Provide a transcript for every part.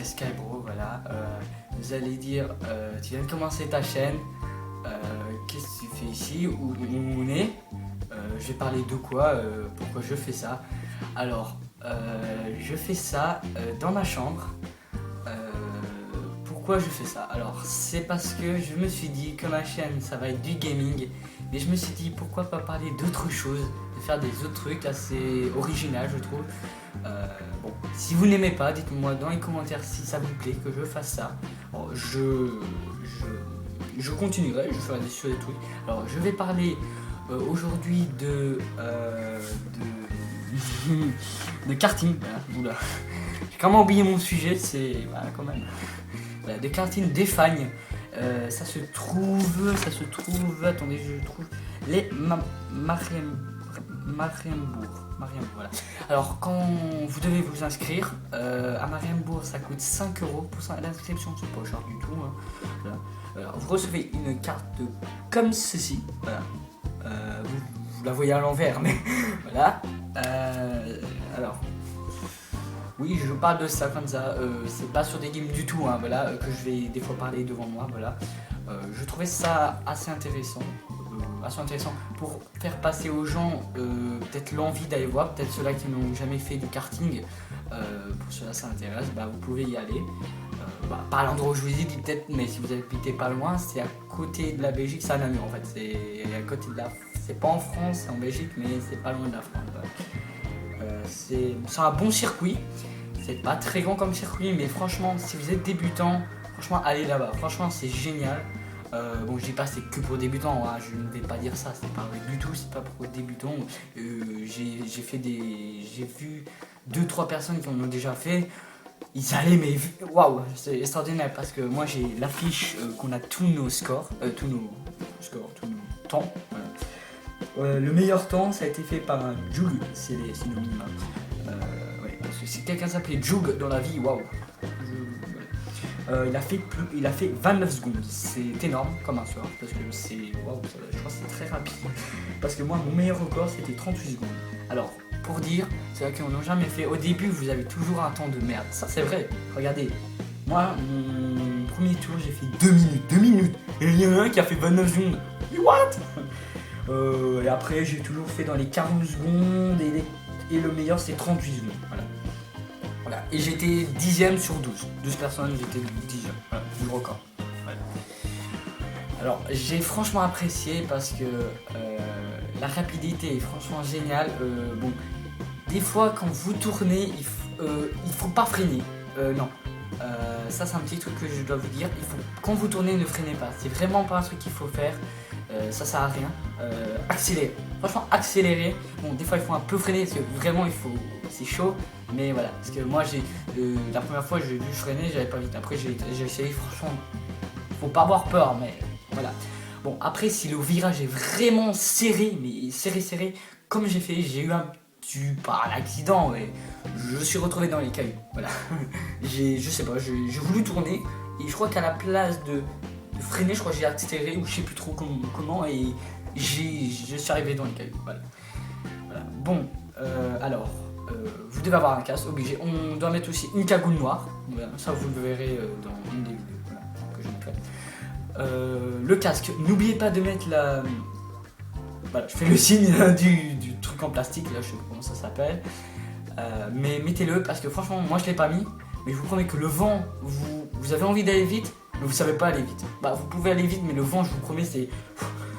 c'est Skybro, voilà. Vous allez dire, tu viens de commencer ta chaîne, qu'est-ce que tu fais ici, où on est, je vais parler de quoi, pourquoi je fais ça. Alors, je fais ça dans ma chambre. Pourquoi je fais ça? Alors, c'est parce que je me suis dit que ma chaîne, ça va être du gaming, mais je me suis dit pourquoi pas parler d'autres choses, de faire des autres trucs assez originaux, je trouve. Bon, si vous n'aimez pas, dites-moi dans les commentaires si ça vous plaît que je fasse ça. Bon, je continuerai, je ferai sur des trucs. Alors, je vais parler aujourd'hui de karting. Oula. J'ai quand oublié mon sujet, c'est voilà, quand même. Voilà, de karting d'Espagne. Ça se trouve, attendez, je trouve les Mariembourg, voilà. Alors, quand vous devez vous inscrire à Mariembourg, ça coûte 5 € pour ça. L'inscription, c'est pas cher du tout. Hein. Voilà. Alors, vous recevez une carte comme ceci. Voilà. Vous la voyez à l'envers, mais voilà. Alors, oui, je parle de ça comme ça. C'est pas sur des games du tout, hein, voilà, que je vais des fois parler devant moi. Voilà. Je trouvais ça assez intéressant. Pour faire passer aux gens peut-être l'envie d'aller voir, peut-être ceux-là qui n'ont jamais fait du karting, pour ceux-là ça intéresse, bah, vous pouvez y aller. Pas à l'endroit où je vous ai dit peut-être, mais si vous habitez pas loin, c'est à côté de la Belgique, c'est à Namur en fait, c'est à côté de c'est pas en France, c'est en Belgique, mais c'est pas loin de la France. C'est un bon circuit, c'est pas très grand comme circuit, mais franchement, si vous êtes débutant, franchement allez là-bas, franchement c'est génial. Bon, je dis pas c'est que pour débutants, hein, je ne vais pas dire ça, c'est pas vrai du tout, c'est pas pour débutants. J'ai vu 2-3 personnes qui en ont déjà fait, ils allaient, mais waouh, c'est extraordinaire parce que moi j'ai l'affiche qu'on a tous nos scores, tous nos temps. Voilà. Le meilleur temps, ça a été fait par un Jug, c'est les synonymes. Ouais, parce que si quelqu'un s'appelait Jug dans la vie, waouh. Il a fait 29 secondes, c'est énorme comme un soir, parce que c'est, waouh, je crois que c'est très rapide. Parce que moi, mon meilleur record, c'était 38 secondes. Alors, pour dire, c'est vrai qu'ils n'en ont jamais fait. Au début, vous avez toujours un temps de merde, ça c'est vrai. Regardez, moi, mon premier tour, j'ai fait 2 minutes, et il y en a un qui a fait 29 secondes. What? Et après, j'ai toujours fait dans les 40 secondes, et le meilleur, c'est 38 secondes. Voilà. Voilà. Et j'étais 10ème sur 12. 12 personnes, j'étais 10ème. Voilà, du record. Voilà. Alors, j'ai franchement apprécié parce que la rapidité est franchement géniale. Bon, des fois, quand vous tournez, il faut pas freiner. Non. Ça, c'est un petit truc que je dois vous dire. Quand vous tournez, ne freinez pas. C'est vraiment pas un truc qu'il faut faire. Ça sert à rien. Accélérer. Franchement, accélérer. Bon, des fois, il faut un peu freiner parce que vraiment, c'est chaud. Mais voilà, parce que moi, la première fois, j'ai dû freiner, j'avais pas vite. Après, j'ai essayé, franchement, faut pas avoir peur, mais voilà. Bon, après, si le virage est vraiment serré, mais serré, comme j'ai eu pas un accident, mais je me suis retrouvé dans les cailloux. Voilà. Je sais pas, j'ai voulu tourner, et je crois qu'à la place de freiner, je crois que j'ai accéléré, ou je sais plus trop comment, et je suis arrivé dans les cailloux. Voilà. Bon, alors. Vous devez avoir un casque, obligé. On doit mettre aussi une cagoule noire. Voilà, ça vous le verrez dans une des vidéos, voilà, que je mettrai. Le casque, n'oubliez pas de mettre la... Voilà, je fais le signe du truc en plastique, là je sais pas comment ça s'appelle. Mais mettez-le parce que franchement, moi je l'ai pas mis. Mais je vous promets que le vent, vous avez envie d'aller vite, mais vous savez pas aller vite. Bah vous pouvez aller vite, mais le vent, je vous promets,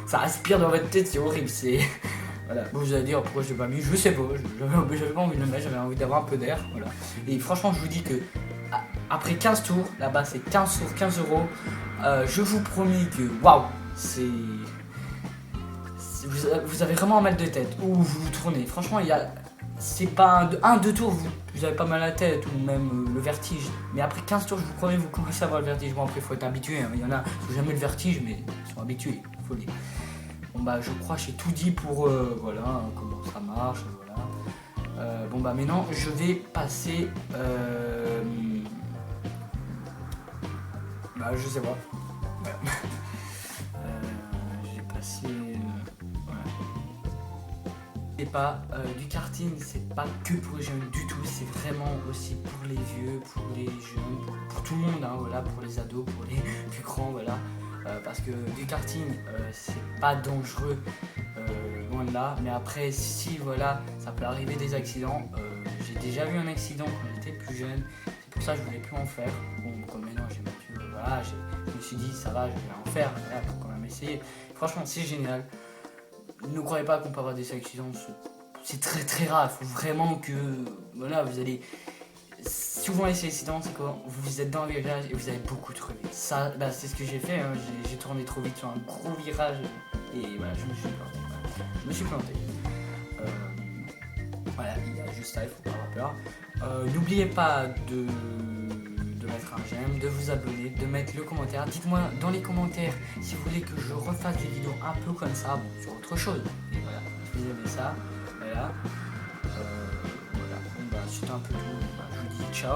ça aspire dans votre tête, c'est horrible, c'est... Voilà, vous allez dire pourquoi je l'ai pas mis, je sais pas, j'avais pas envie de le mettre, j'avais envie d'avoir un peu d'air, voilà. Et franchement, je vous dis que après 15 tours, là-bas c'est 15 tours, 15 €, je vous promets que waouh, vous avez vraiment un mal de tête, ou vous tournez, franchement, c'est pas un, 2 tours, vous avez pas mal à la tête, ou même le vertige, mais après 15 tours, je vous promets, vous commencez à avoir le vertige. Bon, après, il faut être habitué, hein. Il y en a qui n'ont jamais le vertige, mais ils sont habitués, il faut les... Bon bah je crois que j'ai tout dit pour voilà comment ça marche, voilà. Bon bah maintenant je vais passer bah je sais pas. Voilà. J'ai passé voilà. inquiétez pas, du karting c'est pas que pour les jeunes du tout, c'est vraiment aussi pour les vieux, pour les jeunes, pour tout le monde, hein, voilà, pour les ados, pour les plus grands, voilà. Parce que du karting c'est pas dangereux, loin de là, mais après si voilà, ça peut arriver des accidents. J'ai déjà vu un accident quand j'étais plus jeune, c'est pour ça que je voulais plus en faire. Bon, comme maintenant j'ai battu, voilà, je me suis dit ça va, je vais en faire, voilà, pour quand même essayer. Franchement c'est génial. Ne croyez pas qu'on peut avoir des accidents, c'est très très rare, il faut vraiment que, voilà, vous allez, souvent les accidents c'est quand vous êtes dans un virage et vous avez beaucoup trop vite. Ça, bah, c'est ce que j'ai fait, hein. J'ai tourné trop vite sur un gros virage et voilà, je me suis planté. Voilà. Je me suis planté. Voilà, il y a juste ça, il faut pas avoir peur. N'oubliez pas de mettre un j'aime, de vous abonner, de mettre le commentaire. Dites-moi dans les commentaires si vous voulez que je refasse des vidéos un peu comme ça, sur autre chose. Et voilà, si vous aimez ça, voilà. Voilà, bon, bah, c'était un peu tout. Bah, je vous dis ciao.